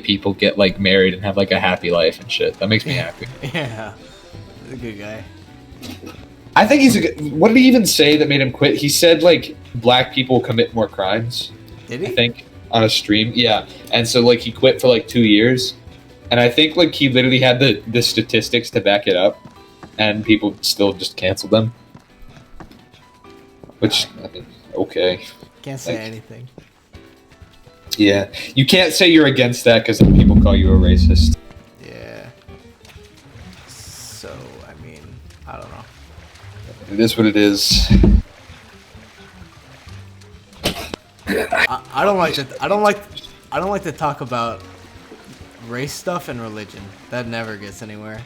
people get like married and have like a happy life and shit. That makes me happy. Yeah, he's a good guy. I think he's a good. What did he even say that made him quit? He said like black people commit more crimes. Did he? I think on a stream, yeah. And so like he quit for like 2 years, and I think like he literally had the statistics to back it up, and people still just canceled them. Which I mean, okay. Can't say Like, anything. Yeah, you can't say you're against that because then people call you a racist. Yeah. So I mean, I don't know. It is what it is. I don't like to. I don't like to talk about race stuff and religion. That never gets anywhere.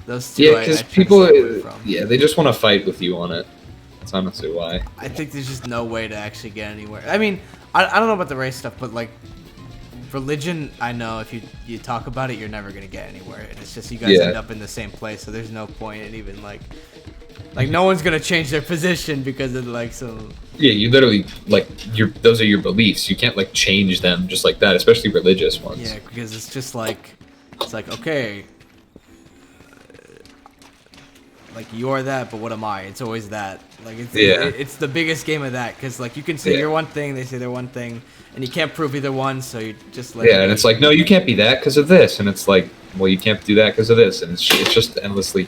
Those two. Yeah, because I try to people, stay away from. yeah, they just want to fight with you on it. That's honestly why. I think there's just no way to actually get anywhere. I mean, I don't know about the race stuff, but like religion, I know if you talk about it, you're never gonna get anywhere, and it's just you guys end up in the same place. So there's no point in even like no one's gonna change their position because of like some. Yeah, you literally like those are your beliefs. You can't like change them just like that, especially religious ones. Yeah, because it's just like okay. Like you're that, but what am I? It's always that. Like it's the biggest game of that because like you can say you're one thing, they say they're one thing, and you can't prove either one. So you just like and it's like no, you can't be that because of this, and it's like well, you can't do that because of this, and it's just endlessly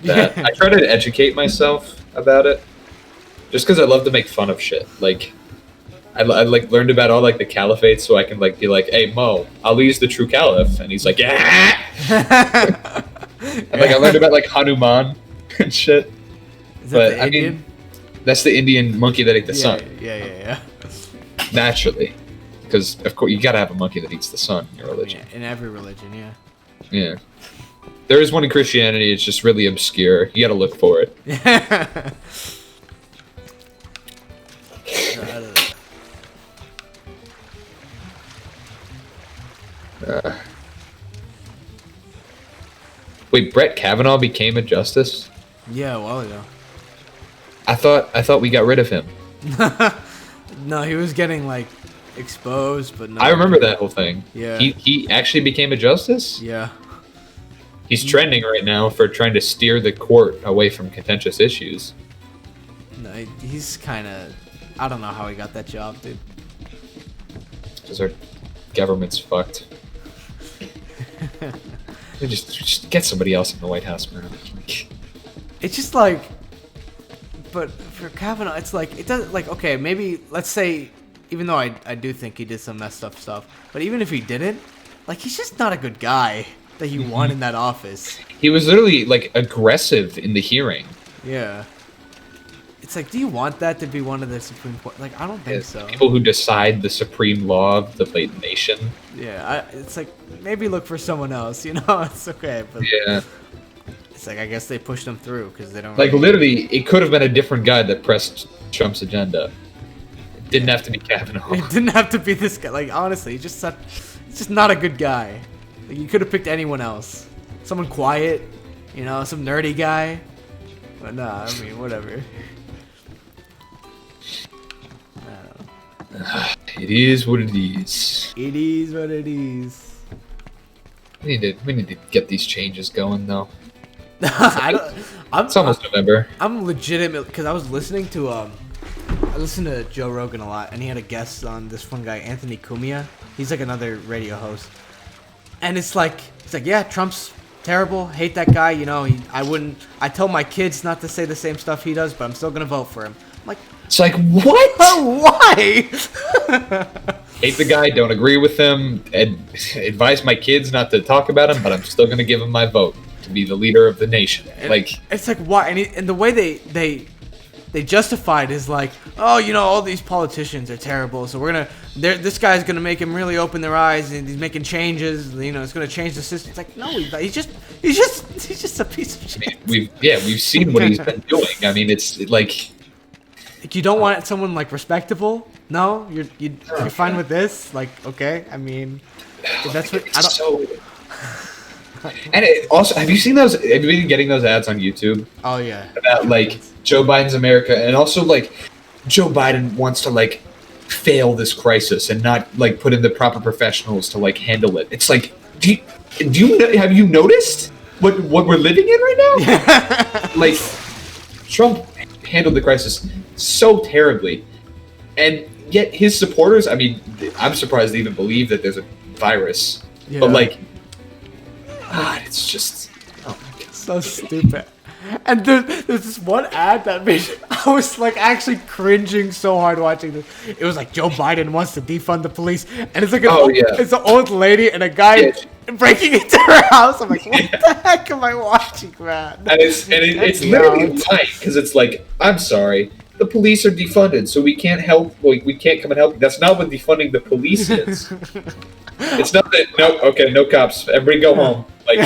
that. I try to educate myself about it, just because I love to make fun of shit. Like I like learned about all like the caliphates, so I can like be like, hey Mo, Ali's the true caliph, and he's like yeah. And like I learned about like Hanuman and shit. Is that the Indian? I mean, that's the Indian monkey that ate the sun. Yeah. Naturally, because of course you gotta have a monkey that eats the sun in your religion. Yeah, in every religion, yeah. Yeah, there is one in Christianity. It's just really obscure. You gotta look for it. Wait, Brett Kavanaugh became a justice? Yeah, a while ago. I thought we got rid of him. No, he was getting like exposed, but no. I remember that whole thing. Yeah. He actually became a justice? Yeah. He's trending right now for trying to steer the court away from contentious issues. No, he's kind of. I don't know how he got that job, dude. Because our government's fucked. just get somebody else in the White House, man. It's just like, but for Kavanaugh, it's like it doesn't like okay, maybe let's say, even though I do think he did some messed up stuff, but even if he didn't, like he's just not a good guy that you want in that office. He was literally like aggressive in the hearing. Yeah. It's like, do you want that to be one of the Supreme Court? Like, I don't think so. People who decide the supreme law of the nation. Yeah, it's like, maybe look for someone else, you know? It's okay, but... Yeah. It's like, I guess they pushed him through, because they don't... Like, literally, it could have been a different guy that pressed Trump's agenda. It didn't have to be Kavanaugh. It didn't have to be this guy. Like, honestly, he's just not a good guy. Like, you could have picked anyone else. Someone quiet, you know, some nerdy guy. But nah, I mean, whatever. It is what it is. It is what it is. We need to get these changes going, though. It's almost November. I'm legitimate because I was listening to I listen to Joe Rogan a lot, and he had a guest on this one guy, Anthony Cumia. He's like another radio host, and it's like yeah, Trump's terrible. Hate that guy. You know, I tell my kids not to say the same stuff he does, but I'm still gonna vote for him. I'm like, it's like what? Why? Hate the guy. Don't agree with him. Advise my kids not to talk about him, but I'm still gonna give him my vote to be the leader of the nation. And like it's like why? And the way they justified is like, oh, you know, all these politicians are terrible, so this guy's gonna make him really open their eyes, and he's making changes. You know, it's gonna change the system. It's like, no, he's just a piece of shit. I mean, we've seen what he's been doing. I mean, it's like you don't want someone like respectable. No, you're fine with this. Like, okay, I mean, if that's what I don't. So... And also, have you seen those? Have you been getting those ads on YouTube? Oh yeah. About like Joe Biden's America, and also like Joe Biden wants to like fail this crisis and not like put in the proper professionals to like handle it. It's like, have you noticed what we're living in right now? Like, Trump handled the crisis so terribly, and yet his supporters, I mean, I'm surprised they even believe that there's a virus. Yeah. But like, God, it's just, oh my God, so stupid. And there's this one ad that made I was like actually cringing so hard watching this. It was like Joe Biden wants to defund the police, and it's like it's an old lady and a guy breaking into her house. I'm like, what the heck am I watching, man? And it's literally right, because it's like, I'm sorry, the police are defunded, so we can't help. Well, we can't come and help. That's not what defunding the police is. It's not that. No, okay, no cops. Everybody go home. Like,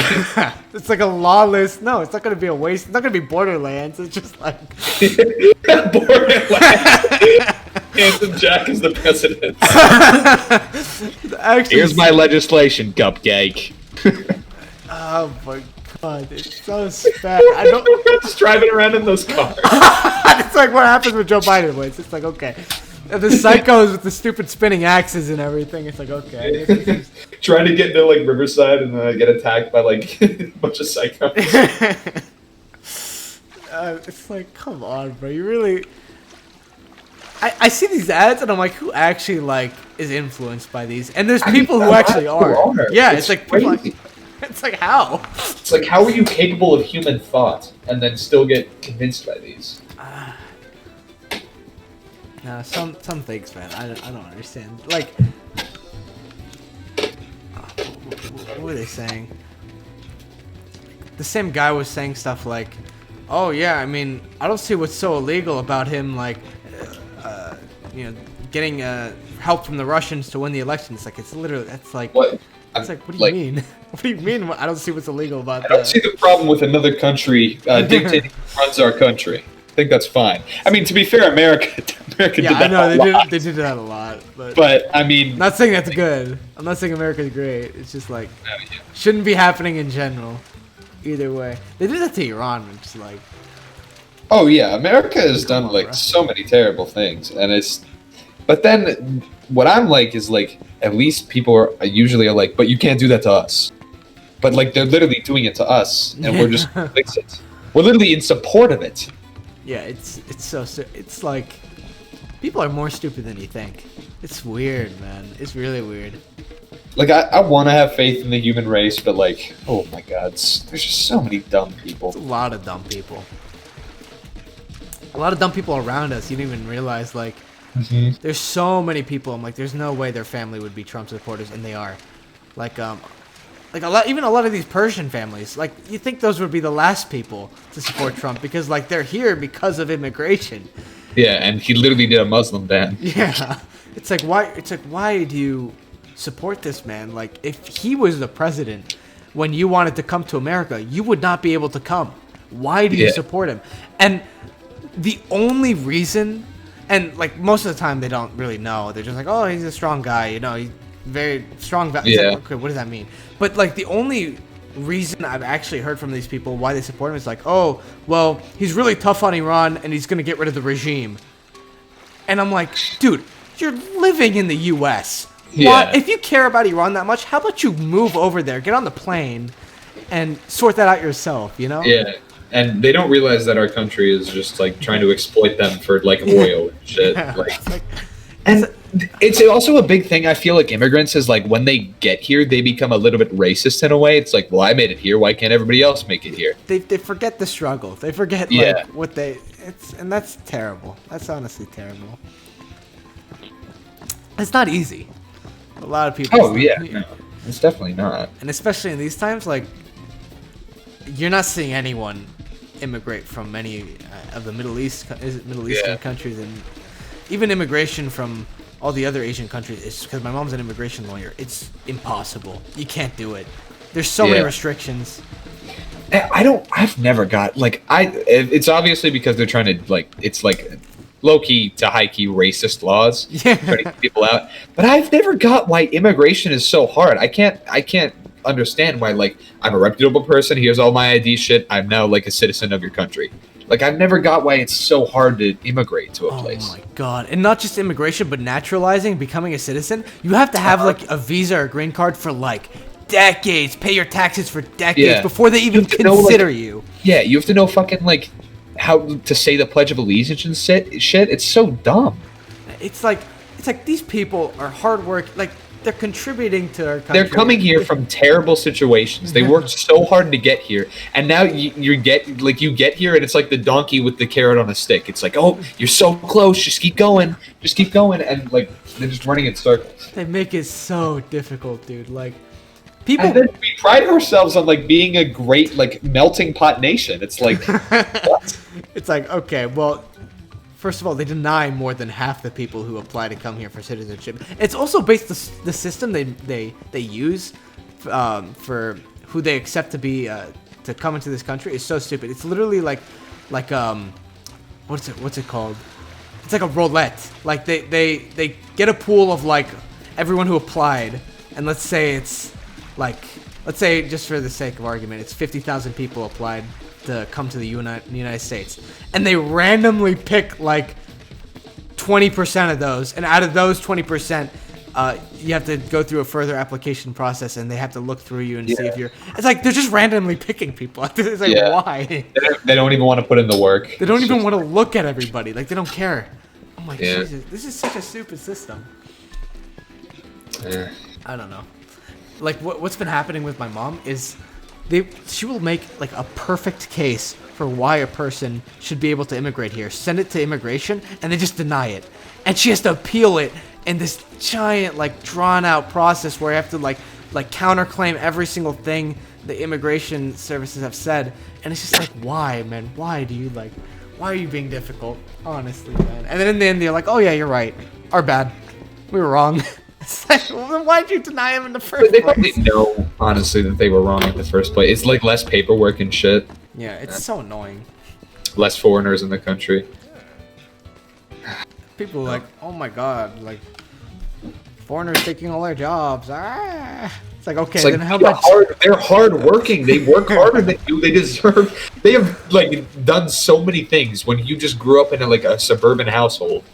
it's like a lawless. No, it's not going to be a waste. It's not going to be Borderlands. It's just like Borderlands. Handsome Jack is the president. Actually, here's my legislation, cupcake. Oh my God, it's so bad. I don't. Just driving around in those cars. It's like what happens with Joe Biden. It's just like, okay. The psychos with the stupid spinning axes and everything. It's like, okay. Trying to get into like Riverside and get attacked by like a bunch of psychos. It's like, come on, bro. You really. I see these ads and I'm like, who actually like is influenced by these? And there's people who actually are. Yeah, it's like crazy. It's like how? It's like, how are you capable of human thought and then still get convinced by these? No, some things, man. I don't understand. Like, what were they saying? The same guy was saying stuff like, "Oh yeah, I mean, I don't see what's so illegal about him, like, getting help from the Russians to win the election." It's like it's literally that's like what? It's like, what do you mean? What do you mean? I don't see what's illegal about that. I don't see the problem with another country dictating who runs our country. I think that's fine. I mean, to be fair, America did that a lot. They did that a lot. But I mean, I'm not saying that's good. I'm not saying America's great. It's just like shouldn't be happening in general. Either way, they did that to Iran, which is like. Oh yeah, America has done like so many terrible things, and it's. But then, what I'm like is like at least people are usually like, but you can't do that to us. But like they're literally doing it to us, and we're just complicit. We're literally in support of it. Yeah, it's like people are more stupid than you think. It's weird, man. It's really weird. Like I want to have faith in the human race, but like, oh my God, there's just so many dumb people. There's a lot of dumb people. A lot of dumb people around us. You didn't even realize like there's so many people. I'm like, there's no way their family would be Trump supporters, and they are. Like a lot of these Persian families, like you think those would be the last people to support Trump because like they're here because of immigration. Yeah, and he literally did a Muslim ban. Yeah, it's like why do you support this man? Like if he was the president when you wanted to come to America, you would not be able to come. Why do you support him? And the only reason, and like most of the time they don't really know. They're just like, oh, he's a strong guy, he's very strong. Yeah. Like, okay, what does that mean? But like the only reason I've actually heard from these people why they support him is like, oh, well, he's really tough on Iran and he's gonna get rid of the regime. And I'm like, dude, you're living in the U.S. Yeah. If you care about Iran that much, how about you move over there, get on the plane, and sort that out yourself? Yeah. And they don't realize that our country is just like trying to exploit them for like oil and shit. And it's also a big thing. I feel like immigrants is like when they get here, they become a little bit racist in a way. It's like, well, I made it here. Why can't everybody else make it here? They forget the struggle. They forget what they. And that's terrible. That's honestly terrible. It's not easy. A lot of people. Oh yeah, no, it's definitely not. And especially in these times, like you're not seeing anyone immigrate from any of the Middle Eastern countries, and even immigration from all the other Asian countries. It's because my mom's an immigration lawyer. It's impossible. You can't do it. There's so many restrictions. I've never got it's obviously because they're trying to it's like low key to high key racist laws trying to get people out. But I've never got why immigration is so hard. I can't understand why I'm a reputable person. Here's all my ID shit. I'm now like a citizen of your country. Like, I've never got why it's so hard to immigrate to a Oh place. my god. And not just immigration, but naturalizing, becoming a citizen. You have to have like a visa or green card for like decades, pay your taxes for decades before they even consider you. Yeah, you have to know fucking like how to say the Pledge of Allegiance and shit. It's so dumb. It's like these people are hard work, like they're contributing to our country. They're coming here from terrible situations. They worked so hard to get here, and now you get here, and it's like the donkey with the carrot on a stick. It's like, oh, you're so close. Just keep going, and like they're just running in circles. They make it so difficult, dude. Like people. And then we pride ourselves on like being a great like melting pot nation. It's like, what? It's like, okay, well. First of all, they deny more than half the people who apply to come here for citizenship. It's also based the system they use for who they accept to be to come into this country is so stupid. It's literally like what's it called? It's like a roulette. Like they get a pool of like everyone who applied, and let's say just for the sake of argument, it's 50,000 people applied to come to the United States, and they randomly pick like 20% of those, and out of those 20%, you have to go through a further application process, and they have to look through you and see if you're. It's like they're just randomly picking people. It's like why? They don't even want to put in the work. They don't even want to look at everybody. Like they don't care. I'm like, Jesus, this is such a stupid system. I don't know. Like what's been happening with my mom is. She will make like a perfect case for why a person should be able to immigrate here. Send it to immigration, and they just deny it, and she has to appeal it in this giant like drawn out process where I have to like counterclaim every single thing the immigration services have said, and it's just like, why, man? Why are you being difficult? Honestly, man. And then in the end, they're like, oh yeah, you're right. Our bad. We were wrong. It's like, well, then why'd you deny him in the first place? They probably know, honestly, that they were wrong in the first place. It's like less paperwork and shit. Yeah, it's so annoying. Less foreigners in the country. People are like, oh my god, like, foreigners taking all our jobs. It's like, okay, then how about... They're hard-working. They work harder than you. They deserve... They have, like, done so many things when you just grew up in, a suburban household.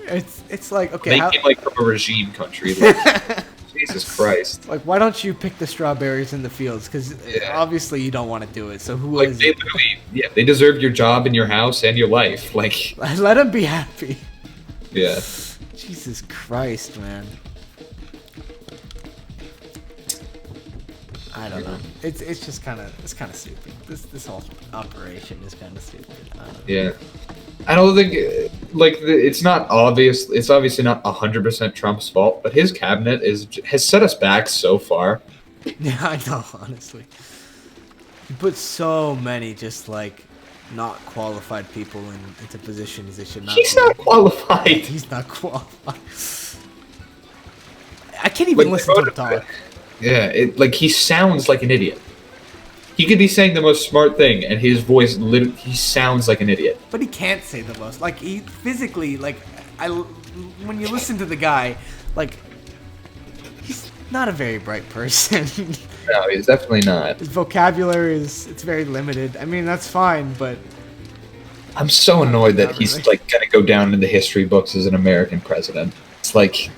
It's like, okay, they came like from a regime country. Like, Jesus Christ! Like, why don't you pick the strawberries in the fields? Because obviously you don't want to do it. So who is they literally, they deserve your job and your house and your life. Like, let them be happy. Yeah. Jesus Christ, man. I don't know. It's just kind of stupid. This whole operation is kind of stupid. Yeah. I don't think, it's not obvious. It's obviously not 100% Trump's fault, but his cabinet has set us back so far. Yeah, I know, honestly. He put so many just, like, not qualified people into positions they should not He's not qualified. He's not qualified. I can't even listen to him talk. Yeah, he sounds like an idiot. He could be saying the most smart thing, and his voice, he sounds like an idiot. But he can't say the most. Like, he physically, when you listen to the guy, like, he's not a very bright person. No, he's definitely not. His vocabulary it's very limited. I mean, that's fine, but... I'm so annoyed that he's, gonna go down in the history books as an American president. It's like...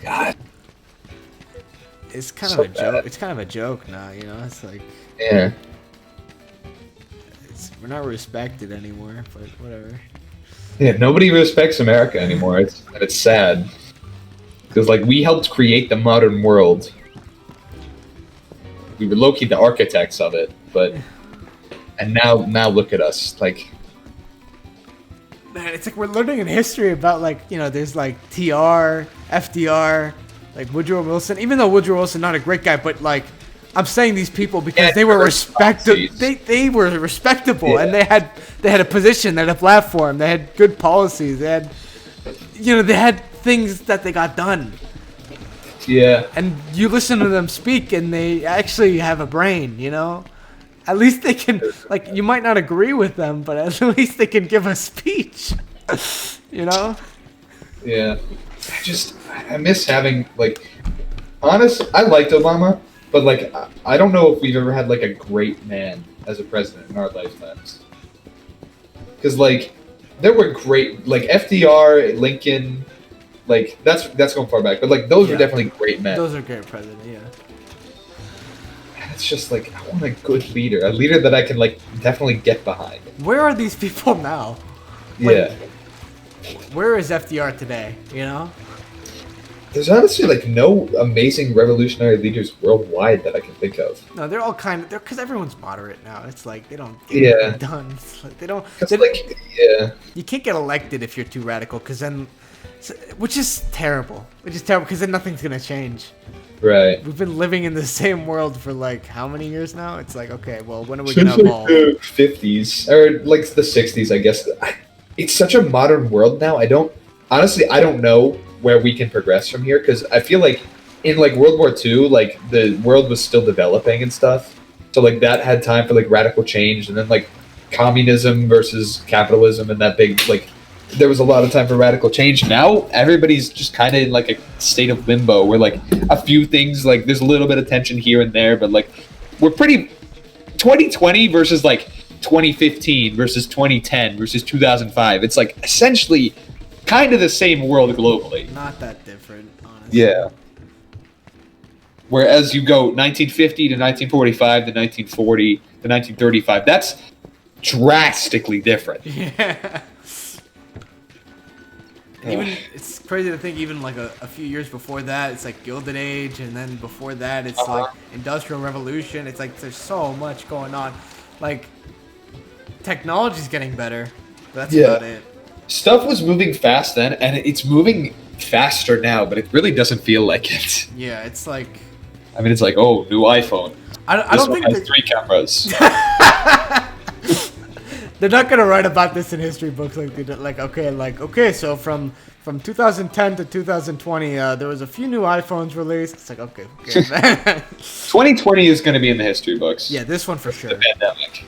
God... It's kind of a joke. It's kind of a joke now, you know. It's like, yeah, we're not respected anymore. But whatever. Yeah, nobody respects America anymore. It's sad because we helped create the modern world. We were low-key the architects of it, and now look at us. Man, it's like we're learning in history about there's TR, FDR. Woodrow Wilson, even though Woodrow Wilson not a great guy, but I'm saying these people because they were respectable. They were respectable, and they had a position, they had a platform, they had good policies, they had things that they got done. Yeah. And you listen to them speak, and they actually have a brain. At least they can. You might not agree with them, but at least they can give a speech. Yeah. I miss having, I liked Obama, but, I don't know if we've ever had, a great man as a president in our lifetimes. Because like there were great like FDR, Lincoln, like that's going far back, but like those were definitely great men. Those are great presidents, yeah. It's just like I want a good leader, a leader that I can like definitely get behind. Where are these people now? Like, Yeah. Where is FDR today? You know? There's honestly like no amazing revolutionary leaders worldwide that I can think of. No, they're all kind of because everyone's moderate now. It's like they don't get Yeah. anything done. It's like they don't. It's like yeah. You can't get elected if you're too radical, because then, which is terrible. Which is terrible because then nothing's gonna change. Right. We've been living in the same world for like how many years now? It's like, okay, well, when are we Since gonna evolve? like the 50s or like the 60s, I guess. It's such a modern world now. I don't know where we can progress from here because I feel like in like World War II, like the world was still developing and stuff. So like that had time for like radical change, and then like communism versus capitalism and that big like there was a lot of time for radical change. Now everybody's just kind of in like a state of limbo where like a few things like there's a little bit of tension here and there, but like we're pretty 2020 versus like 2015 versus 2010 versus 2005. It's like essentially kind of the same world globally. Not that different, honestly. Yeah. Whereas you go 1950 to 1945 to 1940 to 1935, that's drastically different. Yeah. Even it's crazy to think even like a few years before that it's like Gilded Age, and then before that it's like Industrial Revolution. It's like there's so much going on. Like technology's getting better, but that's about it. Stuff was moving fast then, and it's moving faster now, but it really doesn't feel like it. Yeah, it's like I mean, it's like, oh, new iPhone. I don't think has 3 cameras. they're not gonna write about this in history books like they did. Like okay, so from 2010 to 2020, there was a few new iPhones released. It's like okay, man. 2020 is going to be in the history books. Yeah, this one for sure. The pandemic.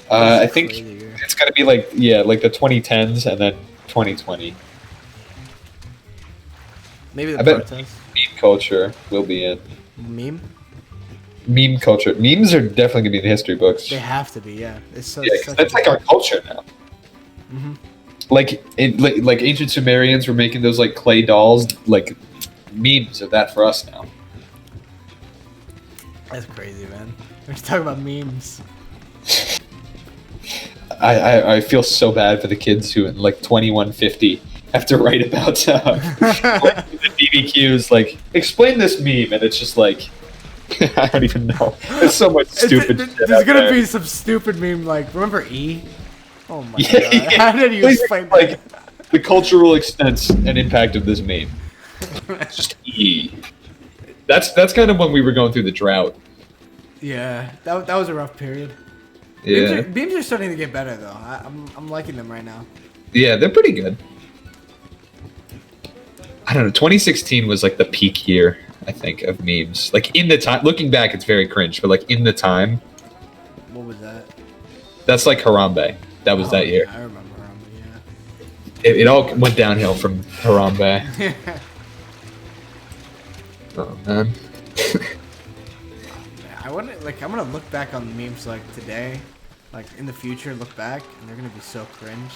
I think it's going to be like like the 2010s and then 2020. Maybe the I bet protests. meme culture will be in. Meme culture. Memes are definitely going to be in the history books. They have to be, yeah. It's so. Yeah, 'cause that's like our culture now. Mm-hmm. Like ancient Sumerians were making those like clay dolls, like memes of that for us now. That's crazy, man. We're just talking about memes. I feel so bad for the kids who in like 2150 have to write about the BBQs. Like, explain this meme, and it's just like I don't even know. There's so much stupid. There's gonna be some stupid meme like remember E? Oh my god! Yeah. How did you explain that? Like the cultural extent and impact of this meme? It's just E. That's kind of when we were going through the drought. Yeah, that was a rough period. Yeah. Memes are starting to get better though. I'm liking them right now. Yeah, they're pretty good. I don't know. 2016 was like the peak year, I think, of memes. Like in the time, looking back, it's very cringe, but like in the time, What was that? that's like Harambe. That was that year. I remember Harambe, yeah. It all went downhill from Harambe. Oh man. I want to I'm gonna look back on memes like today, like in the future, look back, and they're gonna be so cringe.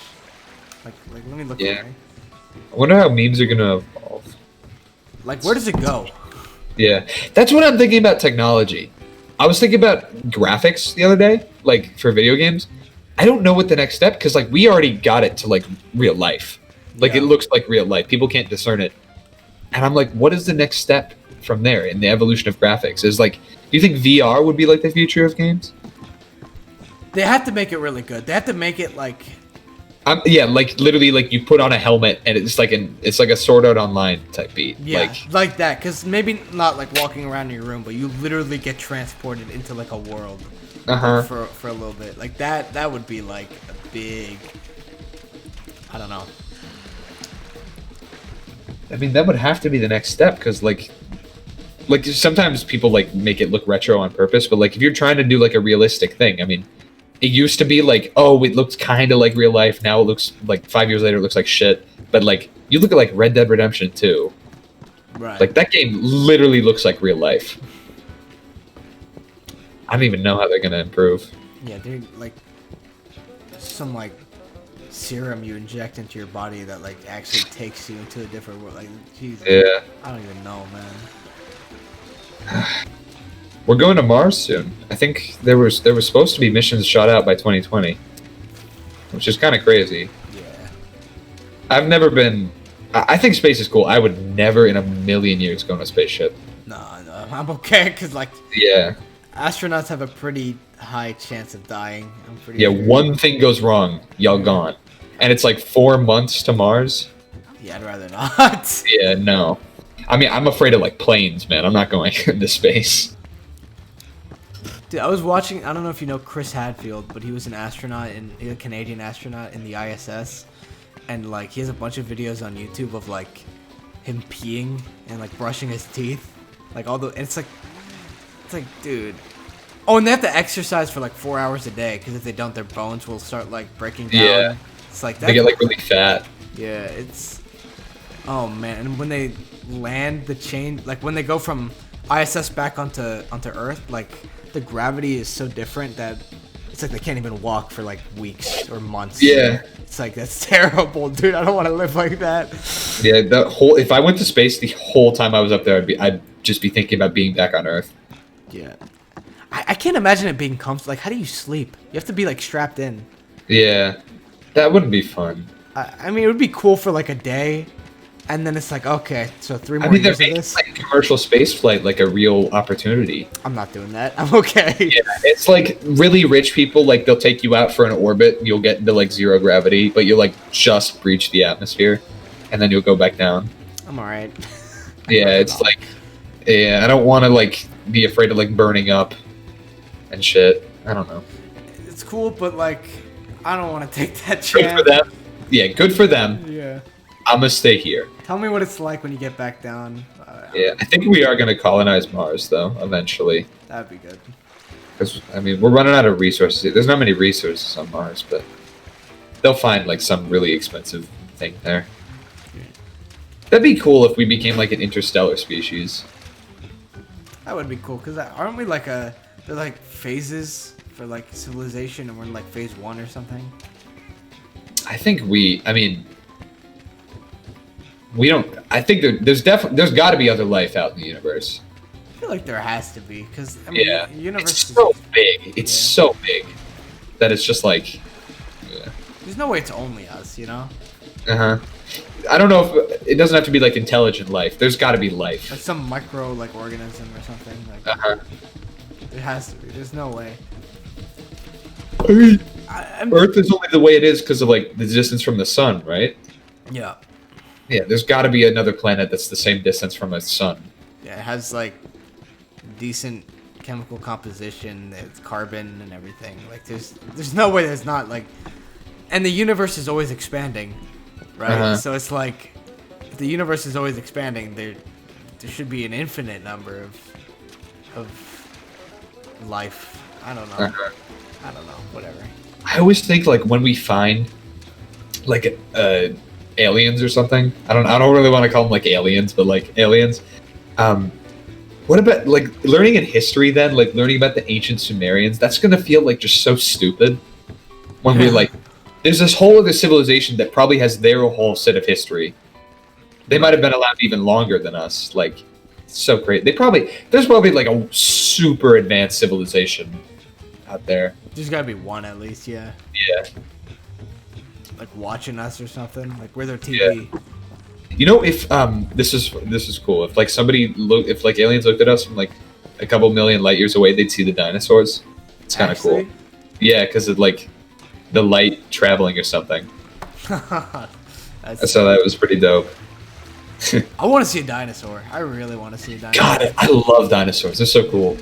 Like let me look. Yeah. Away. I wonder how memes are gonna evolve. Like where does it go? Yeah, that's what I'm thinking about technology. I was thinking about graphics the other day, like for video games. I don't know what the next step, because like we already got it to like real life. Like Yeah. it looks like real life. People can't discern it. And I'm like, what is the next step from there in the evolution of graphics? Is like, do you think VR would be like the future of games? They have to make it really good. They have to make it like. Yeah, like literally, like you put on a helmet and it's like a Sword Art Online type beat. Yeah, like that. Because maybe not like walking around in your room, but you literally get transported into like a world for a little bit. Like that would be like a big. I don't know. I mean, that would have to be the next step, because like sometimes people like make it look retro on purpose, but like if you're trying to do like a realistic thing, I mean, it used to be like, oh, it looks kind of like real life. Now it looks like 5 years later, it looks like shit. But like you look at like Red Dead Redemption 2, Right. like that game literally looks like real life. I don't even know how they're gonna improve. Yeah, they're like some like serum you inject into your body that like actually takes you into a different world. Like, Jesus, Yeah, I don't even know, man. we're going to Mars soon. I think there was supposed to be missions shot out by 2020, which is kind of crazy. Yeah. I've never been. I think space is cool. I would never in a million years go on a spaceship. No, I'm okay because like Yeah, astronauts have a pretty high chance of dying. I'm pretty yeah. sure. One thing goes wrong, y'all gone, and it's like 4 months to Mars. Yeah, I'd rather not. Yeah, no. I mean, I'm afraid of like planes, man. I'm not going into space. Dude, I was watching. I don't know if you know Chris Hadfield, but he was an astronaut a Canadian astronaut in the ISS, and like he has a bunch of videos on YouTube of like him peeing and like brushing his teeth, like all the. And it's like, dude. Oh, and they have to exercise for like 4 hours a day because if they don't, their bones will start like breaking down. Yeah. It's like that. They get like really fat. Yeah, it's. Oh man, and when they land the chain, like when they go from ISS back onto Earth, like the gravity is so different that it's like they can't even walk for like weeks or months. Yeah. It's like that's terrible, dude. I don't want to live like that. Yeah, the whole. If I went to space the whole time I was up there, I'd just be thinking about being back on Earth. Yeah. I can't imagine it being comfortable. Like, how do you sleep? You have to be like strapped in. Yeah, that wouldn't be fun. I mean, it would be cool for like a day, and then it's like, okay, so 3 more I mean, they're years of making this. like commercial space flight like a real opportunity. I'm not doing that. I'm okay. Yeah, it's like really rich people. Like they'll take you out for an orbit. You'll get into like zero gravity, but you'll like just breach the atmosphere, and then you'll go back down. I'm all right. Yeah, it's like, yeah, I don't want to like be afraid of like burning up and shit. I don't know. It's cool, but like, I don't want to take that chance. Good for them. Yeah, good for them. Yeah. I'm gonna stay here. Tell me what it's like when you get back down. Yeah, I think we are gonna colonize Mars though eventually. That'd be good. Because I mean, we're running out of resources. There's not many resources on Mars, but they'll find like some really expensive thing there. That'd be cool if we became like an interstellar species. That would be cool, cause aren't we like they're like phases for like civilization, and we're in like phase 1 or something. I think I mean, we don't. I think there's got to be other life out in the universe. I feel like there has to be, cause I mean, Yeah, the universe it's is, so big. It's so big that it's just like. Yeah. there's no way it's only us, you know. Uh huh. I don't know if it doesn't have to be like intelligent life. There's got to be life. Like some micro like organism or something. Like Uh-huh. it has to be. There's no way. I mean, I'm, Earth is only the way it is because of like the distance from the sun, right? yeah. Yeah, there's got to be another planet that's the same distance from the sun. Yeah, it has like decent chemical composition, it's carbon and everything. Like there's no way there's not like, and the universe is always expanding, right? Uh-huh. So it's like if the universe is always expanding, there should be an infinite number of life. I don't know. Uh-huh. I don't know. Whatever. I always think like when we find like aliens or something. I don't really want to call them like aliens, but like aliens. What about like learning in history then? Like learning about the ancient Sumerians? That's gonna feel like just so stupid. When we like, there's this whole other civilization that probably has their whole set of history. They might have been alive even longer than us. Like, it's so great. There's probably like a super advanced civilization out there. There's gotta be one at least. Yeah. Yeah. Like watching us or something. Like we're their TV. Yeah. You know, if this is cool. If like if like aliens looked at us from like a couple million light years away, they'd see the dinosaurs. It's kind of cool. Actually? Yeah, because of like the light traveling or something. So that was pretty dope. I want to see a dinosaur. I really want to see a dinosaur. God, I love dinosaurs. They're so cool.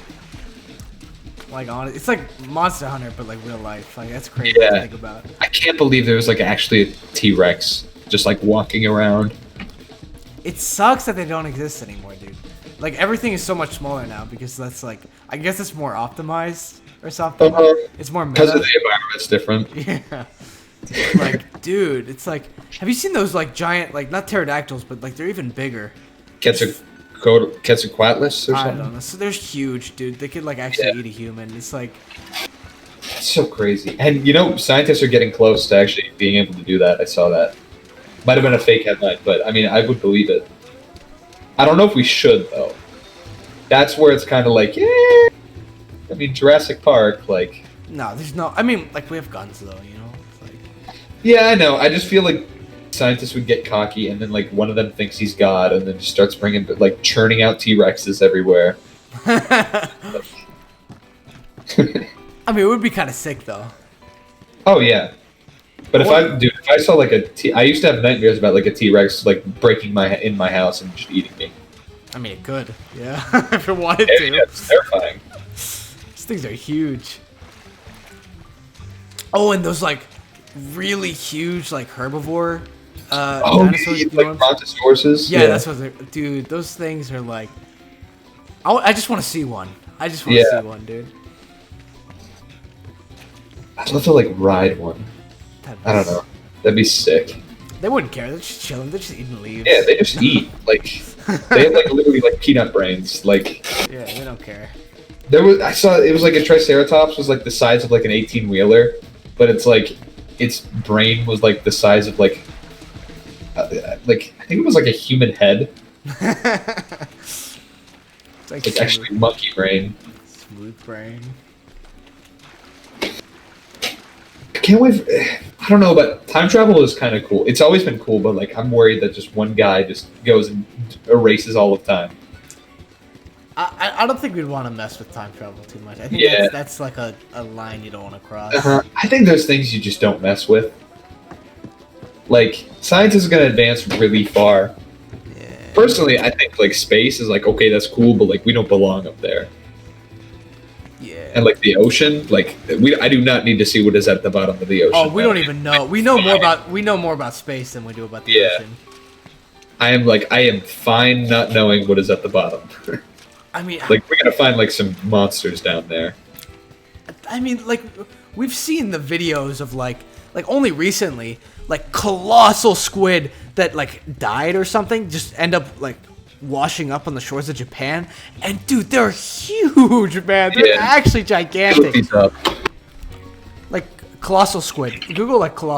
Like honest, it's like Monster Hunter, but like real life. Like that's crazy to think about. I can't believe there was like actually a T-Rex just like walking around. It sucks that they don't exist anymore, dude. Like everything is so much smaller now because that's like I guess it's more optimized or something. It's more meta. Because of the environment's different. Yeah. Like, dude, it's like, have you seen those like giant, like not pterodactyls, but like they're even bigger. Quetzalcoatlus or I something. don't know. So they're huge, dude. They could like actually Yeah. eat a human. It's like, It's so crazy. And scientists are getting close to actually being able to do that. I saw that. Might have been a fake headline, but I mean, I would believe it. I don't know if we should though. That's where it's kind of like, yeah. I mean, Jurassic Park, like. no, there's no. I mean, like we have guns though, you know. It's like, Yeah, I know. I just feel like scientists would get cocky, and then like one of them thinks he's God, and then just starts bringing like churning out T-Rexes everywhere. I mean, it would be kind of sick though. Oh yeah, but if I saw like I used to have nightmares about like a T-Rex like breaking in my house and just eating me. I mean, it could. Yeah, if it wanted Yeah, to. yeah, it's terrifying. These things are huge. Oh, and those like really huge like herbivore dinosaurs. Yeah, like brontosauruses. Yeah, that's what they're. Dude, those things are like. I just want to see one. I just want to see one, dude. I'd love to like ride one. I don't know. That'd be sick. They wouldn't care. They're just chilling. They're just eating leaves. Yeah, they just eat. Like they have like literally like peanut brains. Like yeah, they don't care. I saw it was like a Triceratops was like the size of like an 18-wheeler, but it's like its brain was like the size of like I think it was like a human head. It's like It's actually monkey brain. Smooth brain. I can't wait. I don't know, but time travel is kind of cool. It's always been cool, but like I'm worried that just one guy just goes and erases all of time. I don't think we'd want to mess with time travel too much. I think that's like a line you don't want to cross. I think there's things you just don't mess with. Like science is going to advance really far. Yeah. Personally, I think like space is like okay, that's cool, but like we don't belong up there. Yeah. And like the ocean, like I do not need to see what is at the bottom of the ocean. Oh, we don't even know. We know more about space than we do about the ocean. I am fine not knowing what is at the bottom. I mean, like we're gonna find like some monsters down there. I mean, like we've seen the videos of like only recently, like colossal squid that like died or something just end up like washing up on the shores of Japan. And dude, they're huge, man. They're actually gigantic. Look these up. Like colossal squid. Google like colossal